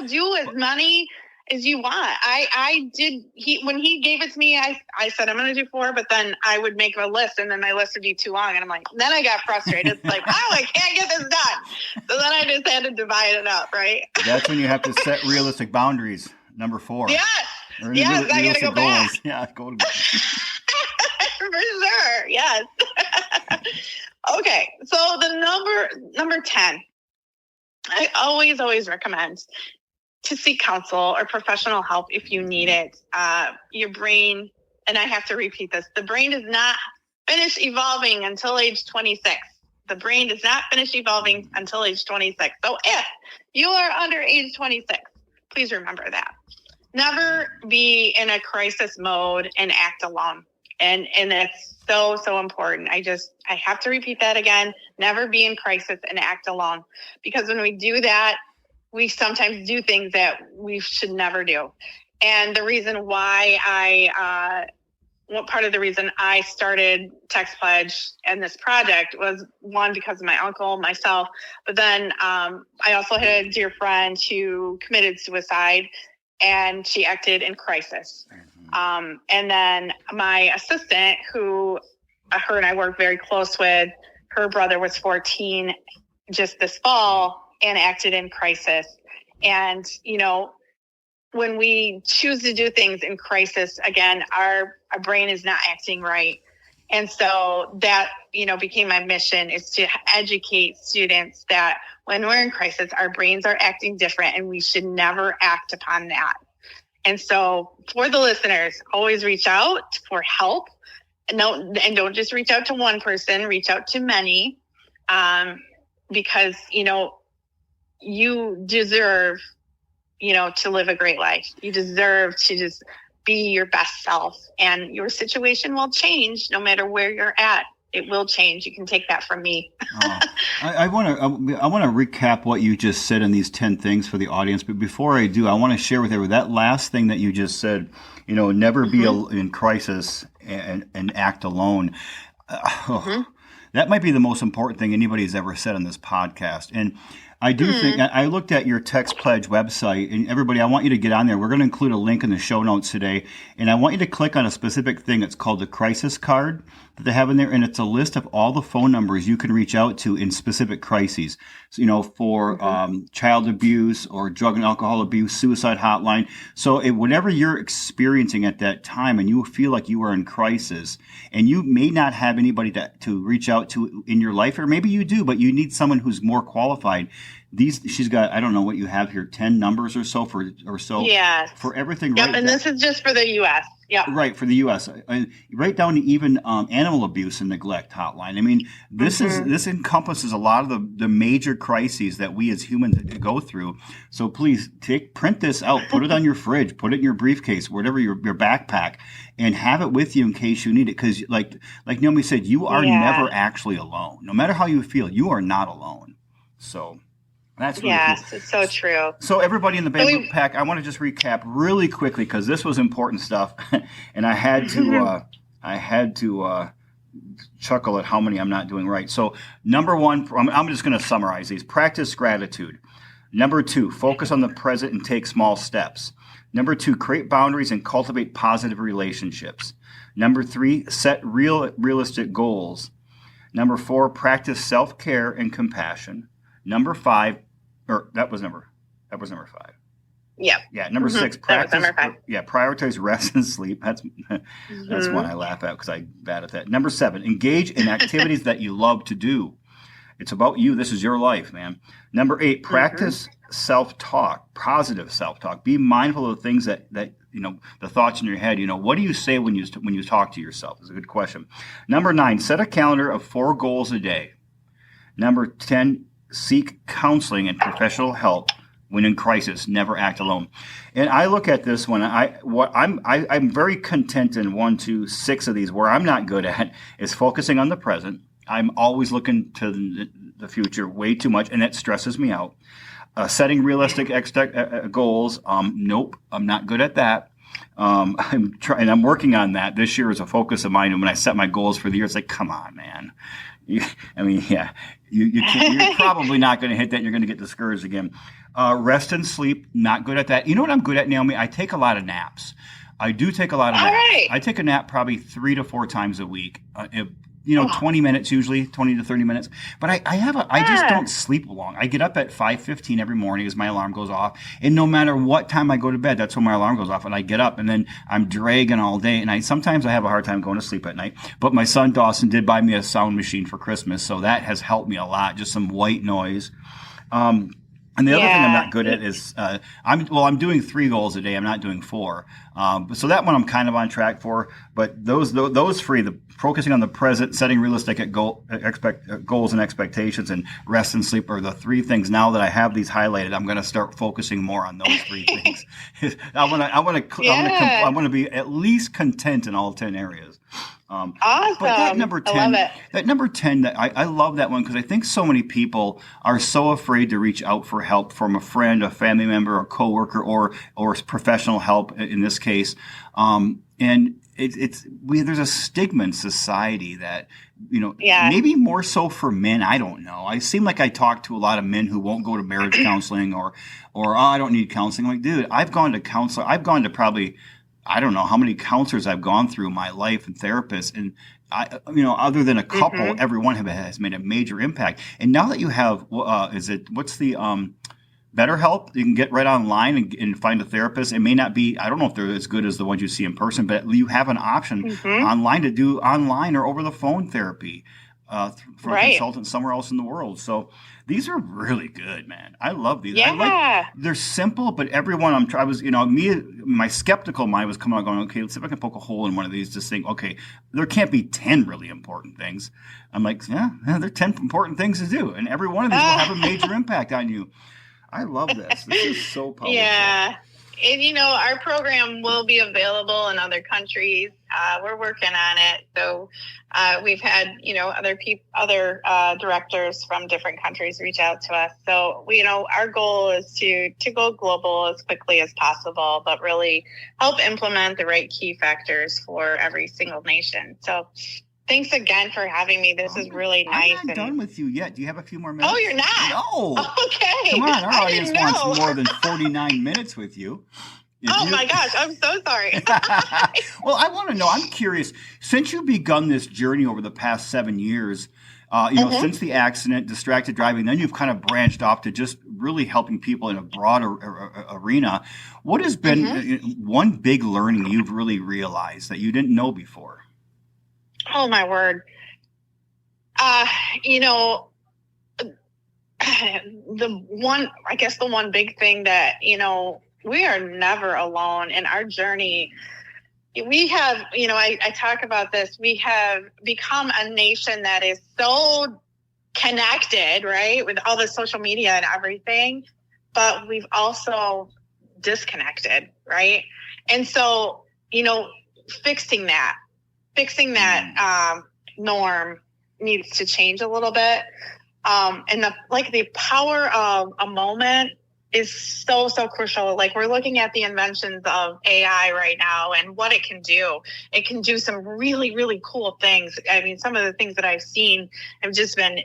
Do as many as you want. I did. When he gave it to me, I said, I'm going to do 4, but then I would make a list, and then my list would be too long. And I'm like, then I got frustrated. It's like, I can't get this done. So then I just had to divide it up, right? That's when you have to set realistic boundaries. Number 4. Yes. I got to go back. Yeah, go to For sure. Yes. Okay. So the number 10, I always recommend to seek counsel or professional help if you need it. Your brain, and I have to repeat this, the brain does not finish evolving until age 26. The brain does not finish evolving until age 26. So if you are under age 26, please remember that. Never be in a crisis mode and act alone. And that's so important. I have to repeat that again. Never be in crisis and act alone. Because when we do that, we sometimes do things that we should never do. And the reason why part of the reason I started Text Pledge and this project was, one, because of my uncle, myself, but then I also had a dear friend who committed suicide, and she acted in crisis. And then my assistant, who her and I worked very close with, her brother was 14 just this fall and acted in crisis. And, when we choose to do things in crisis, again, our brain is not acting right. And so that, became my mission, is to educate students that when we're in crisis, our brains are acting different and we should never act upon that. And so for the listeners, always reach out for help. And don't just reach out to one person, reach out to many, because, you deserve, to live a great life. You deserve to just be your best self, and your situation will change no matter where you're at. It will change. You can take that from me. I want to recap what you just said in these 10 things for the audience. But before I do, I want to share with everyone that last thing that you just said, never be in crisis and act alone. That might be the most important thing anybody's ever said on this podcast. And I do think, I looked at your Text Pledge website, and everybody, I want you to get on there. We're going to include a link in the show notes today, and I want you to click on a specific thing. It's called the crisis card that they have in there, and it's a list of all the phone numbers you can reach out to in specific crises. So, for child abuse or drug and alcohol abuse, suicide hotline. So whatever you're experiencing at that time and you feel like you are in crisis, and you may not have anybody to reach out to in your life, or maybe you do, but you need someone who's more qualified. She's got, I don't know what you have here, 10 numbers or so for everything. Yep, right and this is just for the U.S. Yeah, right, for the U.S. Right down to even animal abuse and neglect hotline. I mean, this encompasses a lot of the major crises that we as humans go through. So please print this out, put it on your fridge, put it in your briefcase, whatever your backpack, and have it with you in case you need it. Because like Naomi said, you are never actually alone. No matter how you feel, you are not alone. So that's really cool. It's so true. So everybody in the Bamboo Pack, I want to just recap really quickly because this was important stuff, and I had to chuckle at how many I'm not doing right. So number one, I'm just going to summarize these. Practice gratitude. Number 2, focus on the present and take small steps. Number 2, create boundaries and cultivate positive relationships. Number 3, set realistic goals. Number 4, practice self-care and compassion. Number 5, that was number 5. Yep. Yeah. Number 6, practice. Prioritize rest and sleep. That's one I laugh at because I'm bad at that. Number 7, engage in activities that you love to do. It's about you. This is your life, man. Number 8, practice self-talk, positive self-talk. Be mindful of the things that the thoughts in your head. What do you say when you talk to yourself? Is a good question. Number 9, set a calendar of 4 goals a day. Number 10, seek counseling and professional help when in crisis. Never act alone. And I look at this one. I'm very content in 1, 2, 6 of these. Where I'm not good at is focusing on the present. I'm always looking to the future way too much, and that stresses me out. Setting realistic goals. Nope, I'm not good at that. I'm working on that. This year is a focus of mine. And when I set my goals for the year, it's like, come on, man. You're probably not going to hit that. You're going to get discouraged again. Rest and sleep, not good at that. You know what I'm good at, Naomi? I take a lot of naps. I do take a lot of naps. Right. I take a nap probably 3 to 4 times a week. 20 minutes usually, 20 to 30 minutes. But I just don't sleep long. I get up at 5:15 every morning as my alarm goes off. And no matter what time I go to bed, that's when my alarm goes off. And I get up and then I'm dragging all day. And sometimes I have a hard time going to sleep at night. But my son Dawson did buy me a sound machine for Christmas. So that has helped me a lot. Just some white noise. And the other thing I'm not good at is I'm doing 3 goals a day. I'm not doing 4. So that one I'm kind of on track for. But those 3, the focusing on the present, setting realistic goals and expectations, and rest and sleep are the 3 things. Now that I have these highlighted, I'm going to start focusing more on those 3 things. I want to be at least content in all 10 areas. Awesome. But that number 10, I love it. that number 10, I love that one because I think so many people are so afraid to reach out for help from a friend, a family member, a coworker, or professional help in this case. And there's a stigma in society that, maybe more so for men. I don't know. I seem like I talk to a lot of men who won't go to marriage counseling or I don't need counseling. I'm like, dude, I've gone to counselor. I've gone to probably, I don't know how many counselors I've gone through in my life and therapists. And other than a couple, everyone has made a major impact. And now that you have, what's the BetterHelp, you can get right online and find a therapist. It may not be, I don't know if they're as good as the ones you see in person, but you have an option online to do online or over the phone therapy from a consultant somewhere else in the world. So these are really good, man. I love these. Yeah. They're simple, but everyone my skeptical mind was coming out going, okay, let's see if I can poke a hole in one of these. Just think, okay, there can't be 10 really important things. I'm like, yeah, there are 10 important things to do. And every one of these will have a major impact on you. I love this. This is so powerful. Yeah. And, our program will be available in other countries. We're working on it. So we've had, other directors from different countries reach out to us. So, our goal is to go global as quickly as possible, but really help implement the right key factors for every single nation. So thanks again for having me. This is really nice. I'm not done with you yet. Do you have a few more minutes? Oh, you're not? No. Okay. Come on. Our audience wants more than 49 minutes with you. My gosh. I'm so sorry. Well, I want to know. I'm curious. Since you've begun this journey over the past 7 years, since the accident, distracted driving, then you've kind of branched off to just really helping people in a broader arena. What has been one big learning you've really realized that you didn't know before? Oh, my word. The one big thing that, we are never alone in our journey. We have, I talk about this. We have become a nation that is so connected, right, with all the social media and everything, but we've also disconnected, right? And so, fixing that norm needs to change a little bit. And the power of a moment is so crucial. Like, we're looking at the inventions of AI right now and what it can do. It can do some really, really cool things. I mean, some of the things that I've seen have just been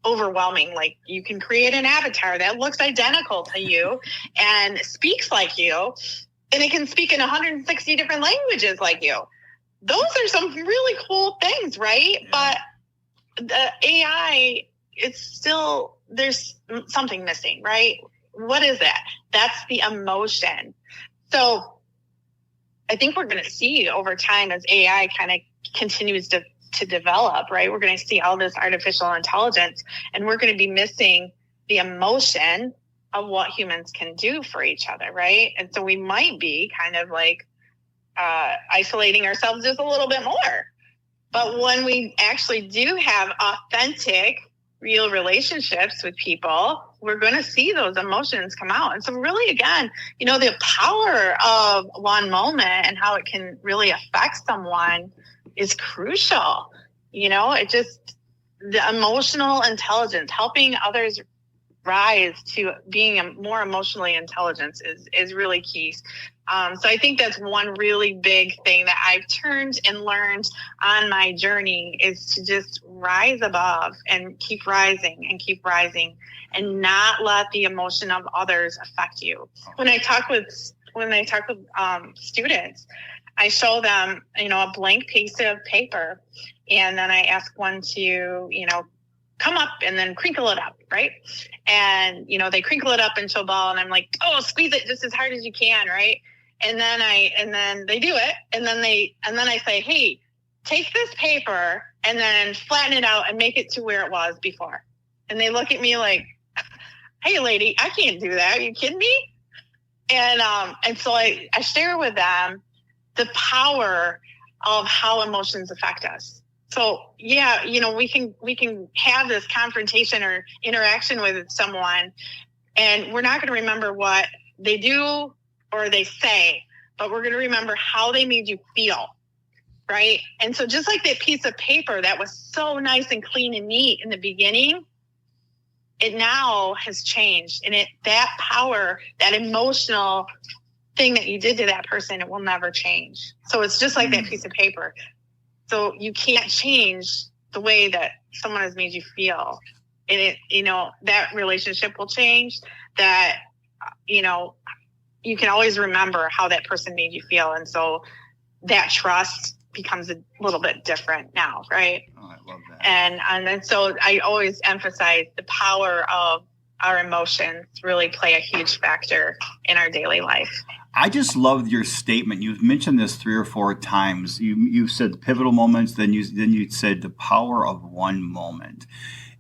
overwhelming. Like, you can create an avatar that looks identical to you and speaks like you, and it can speak in 160 different languages like you. Those are some really cool things, right? Yeah. But the AI, there's something missing, right? What is that? That's the emotion. So I think we're going to see over time, as AI kind of continues to develop, right? We're going to see all this artificial intelligence, and we're going to be missing the emotion of what humans can do for each other, right? And so we might be kind of like isolating ourselves just a little bit more. But when we actually do have authentic, real relationships with people, we're going to see those emotions come out. And so really, again, the power of one moment and how it can really affect someone is crucial. The emotional intelligence, helping others rise to being more emotionally intelligent is really key. So I think that's one really big thing that I've turned and learned on my journey, is to just rise above and keep rising and not let the emotion of others affect you. When I talk with students, I show them, a blank piece of paper, and then I ask one to, come up and then crinkle it up, right? And, they crinkle it up into a ball, and I'm like, oh, squeeze it just as hard as you can, right? And then they do it, and then I say, hey, take this paper and then flatten it out and make it to where it was before. And they look at me like, hey, lady, I can't do that. Are you kidding me? And so I share with them the power of how emotions affect us. So yeah, we can have this confrontation or interaction with someone, and we're not going to remember what they do or they say, but we're going to remember how they made you feel, right? And so just like that piece of paper that was so nice and clean and neat in the beginning, it now has changed. And that power, that emotional thing that you did to that person, it will never change. So it's just like that piece of paper. So you can't change the way that someone has made you feel. And that relationship will change, that, you can always remember how that person made you feel. And so that trust becomes a little bit different now, right? Oh, I love that. And then so I always emphasize the power of our emotions really play a huge factor in our daily life. I just love your statement. You've mentioned this 3 or 4 times. You've said pivotal moments, then you said the power of one moment.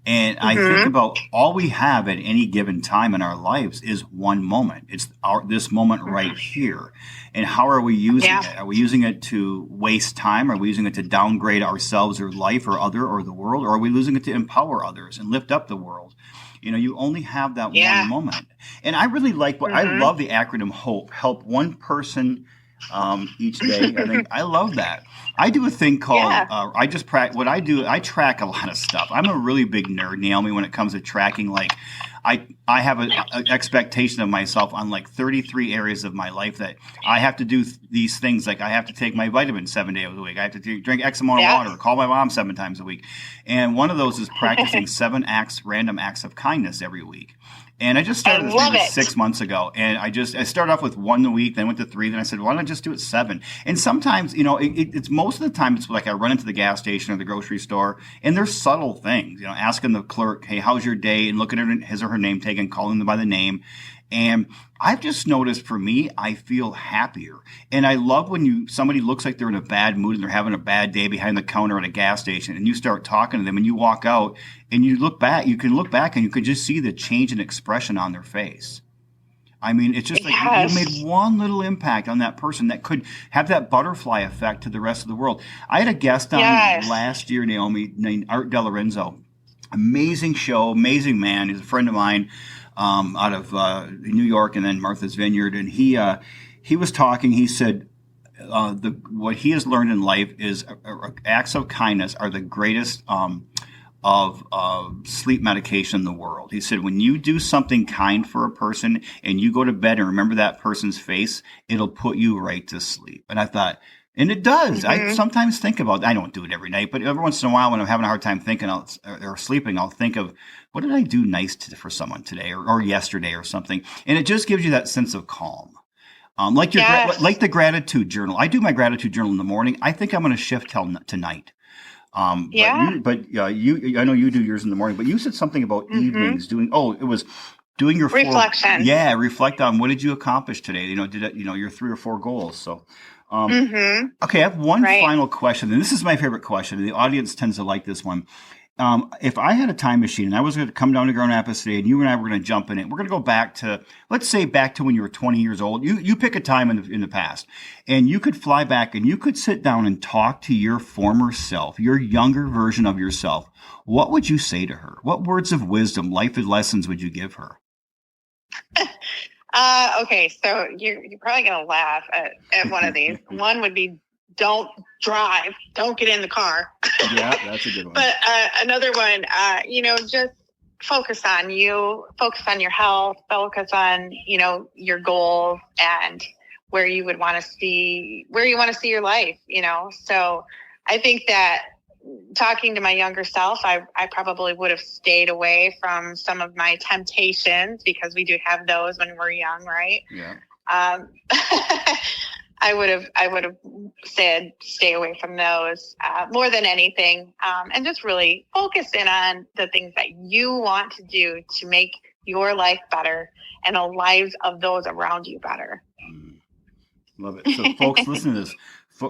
And I think about all we have at any given time in our lives is one moment. It's this moment right here. And how are we using it? Are we using it to waste time? Are we using it to downgrade ourselves or life or the world? Or are we using it to empower others and lift up the world? You only have that one moment. And I really like I love the acronym HOPE. Help one person each day. I love that. I do a thing called, I track a lot of stuff. I'm a really big nerd, Naomi, when it comes to tracking. Like I have an expectation of myself on like 33 areas of my life that I have to do these things. Like I have to take my vitamins 7 days a week. I have to drink X amount of water, call my mom 7 times a week. And one of those is practicing 7 random acts of kindness every week. And I just started this maybe 6 months ago. And I started off with 1 a week, then went to 3. Then I said, why don't I just do it 7? And sometimes, it's most of the time, it's like I run into the gas station or the grocery store, and there's subtle things, asking the clerk, hey, how's your day? And looking at his or her name tag and calling them by the name. And I've just noticed for me, I feel happier. And I love when somebody looks like they're in a bad mood and they're having a bad day behind the counter at a gas station, and you start talking to them and you walk out and you can look back and you can just see the change in expression on their face. I mean, it's just like you made one little impact on that person that could have that butterfly effect to the rest of the world. I had a guest on last year, Naomi, named Art DeLorenzo. Amazing show, amazing man. He's a friend of mine. Out of New York and then Martha's Vineyard, and he was talking. He said what he has learned in life is acts of kindness are the greatest of sleep medication in the world. He said when you do something kind for a person and you go to bed and remember that person's face, it'll put you right to sleep. And I thought, and it does. I sometimes think about, I don't do it every night, but every once in a while when I'm having a hard time thinking or sleeping, I'll think of, what did I do nice for someone today or yesterday or something? And it just gives you that sense of calm. Like the gratitude journal. I do my gratitude journal in the morning. I think I'm going to shift till tonight. I know you do yours in the morning, but you said something about evenings it was doing your reflection. Reflect on what did you accomplish today? Your 3 or 4 goals. So, okay, I have one final question, and this is my favorite question, and the audience tends to like this one. If I had a time machine and I was going to come down to Grand Rapids today and you and I were going to jump in it, we're going to go back to, let's say back to when you were 20 years old. You pick a time in the past and you could fly back and you could sit down and talk to your former self, your younger version of yourself. What would you say to her? What words of wisdom, life lessons would you give her? Okay, so you're probably going to laugh at one of these. One would be, don't drive, don't get in the car. Yeah, that's a good one. But another one, just focus on you, focus on your health, focus on, your goals and where you want to see your life, So I think that talking to my younger self, I probably would have stayed away from some of my temptations because we do have those when we're young, right? Yeah. I would have said stay away from those more than anything, and just really focus in on the things that you want to do to make your life better and the lives of those around you better. Love it. So, folks, listen to this.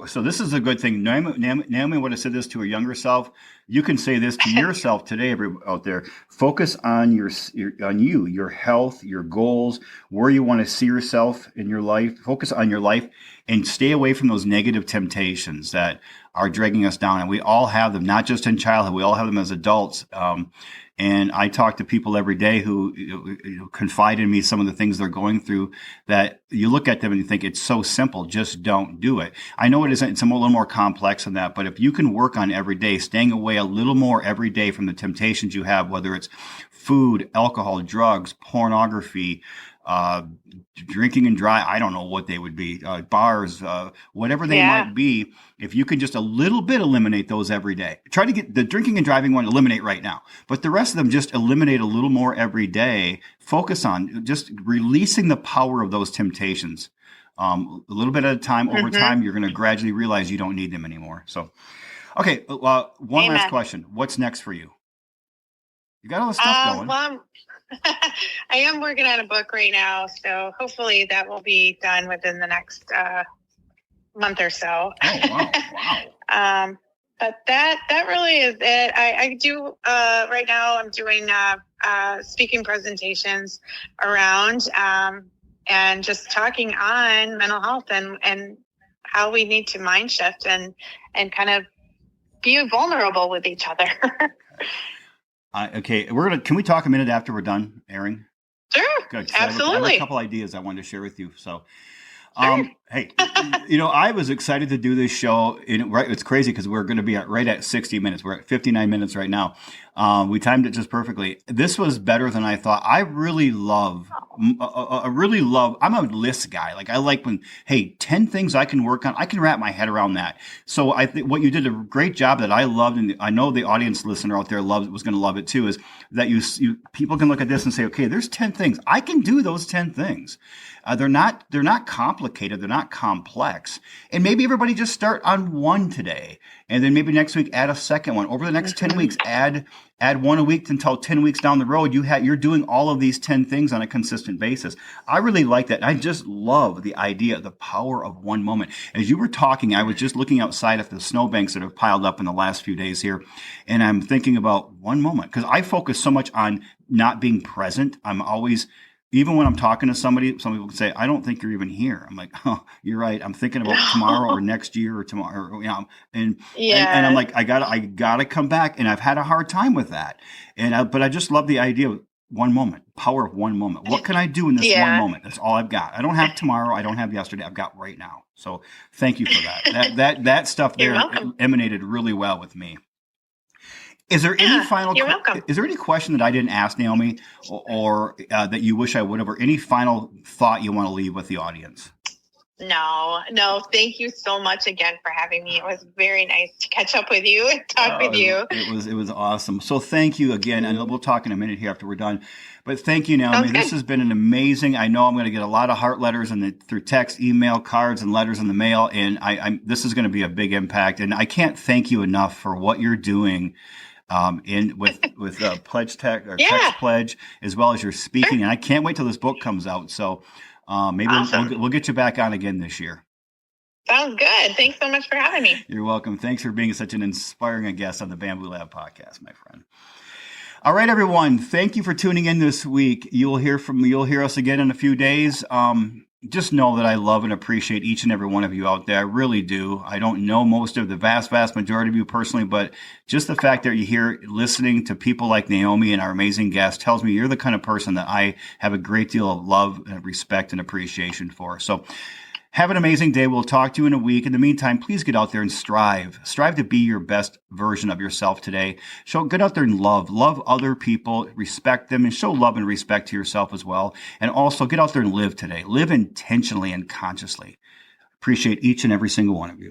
So this is a good thing. Naomi would have said this to her younger self. You can say this to yourself today, out there. Focus on your health, your goals, where you want to see yourself in your life. Focus on your life and stay away from those negative temptations that are dragging us down. And we all have them, not just in childhood. We all have them as adults. And I talk to people every day who confide in me some of the things they're going through that you look at them and you think it's so simple, just don't do it. I know it isn't, it's a little more complex than that, but if you can work on every day, staying away a little more every day from the temptations you have, whether it's food, alcohol, drugs, pornography, drinking and drive, I don't know what they would be, bars, whatever they might be. If you can just a little bit eliminate those every day, try to get the drinking and driving one, eliminate right now, but the rest of them just eliminate a little more every day. Focus on just releasing the power of those temptations. A little bit at a time, over time, you're going to gradually realize you don't need them anymore. So, okay. One last question. What's next for you? You got all the stuff going. Well, I am working on a book right now, so hopefully that will be done within the next month or so. Oh, wow. But that really is it. I do right now. I'm doing speaking presentations around and just talking on mental health and how we need to mind shift and kind of be vulnerable with each other. Okay, can we talk a minute after we're done airing? Sure, Good. absolutely. I have a couple ideas I wanted to share with you. So, sure. Hey, I was excited to do this show. It's crazy because we're going to be right at 60 minutes. We're at 59 minutes right now. We timed it just perfectly. This was better than I thought. I really love, I'm a list guy. Like I like when, hey, 10 things I can work on. I can wrap my head around that. So I think what you did a great job that I loved, and I know the audience listener out there was going to love it too, is that people can look at this and say, okay, there's 10 things. I can do those 10 things. They're not complicated. They're not complex. And maybe everybody just start on one today. And then maybe next week, add a second one. Over the next 10 weeks, add one a week until 10 weeks down the road, you're doing all of these 10 things on a consistent basis. I really like that. I just love the idea, the power of one moment. As you were talking, I was just looking outside at the snowbanks that have piled up in the last few days here. And I'm thinking about one moment because I focus so much on not being present. I'm always, even when I'm talking to somebody, some people can say, I don't think you're even here. I'm like, oh, you're right. I'm thinking about tomorrow or next year or tomorrow, and I'm like, I gotta come back. And I've had a hard time with that. But I just love the idea of one moment, power of one moment. What can I do in this one moment? That's all I've got. I don't have tomorrow. I don't have yesterday. I've got right now. So thank you for that. That stuff there emanated really well with me. Is there any Is there any question that I didn't ask, Naomi, or that you wish I would have, or any final thought you want to leave with the audience? No. Thank you so much again for having me. It was very nice to catch up with you and talk with you. It was awesome. So thank you again, and we'll talk in a minute here after we're done. But thank you, Naomi. This has been an amazing. I know I'm going to get a lot of heart letters through text, email, cards, and letters in the mail, and this is going to be a big impact. And I can't thank you enough for what you're doing. With pledge text or text pledge, as well as your speaking. And I can't wait till this book comes out. So maybe we'll get you back on again this year. Sounds good. Thanks so much for having me. You're welcome. Thanks for being such an inspiring guest on the Bamboo Lab podcast, my friend. All right, everyone. Thank you for tuning in this week. You'll hear us again in a few days. Just know that I love and appreciate each and every one of you out there. I really do. I don't know most of the vast majority of you personally, but just the fact that you're here listening to people like Naomi and our amazing guest tells me you're the kind of person that I have a great deal of love and respect and appreciation for. So have an amazing day. We'll talk to you in a week. In the meantime, please get out there and strive. Strive to be your best version of yourself today. Get out there and love other people, respect them, and show love and respect to yourself as well. And also get out there and live today. Live intentionally and consciously. Appreciate each and every single one of you.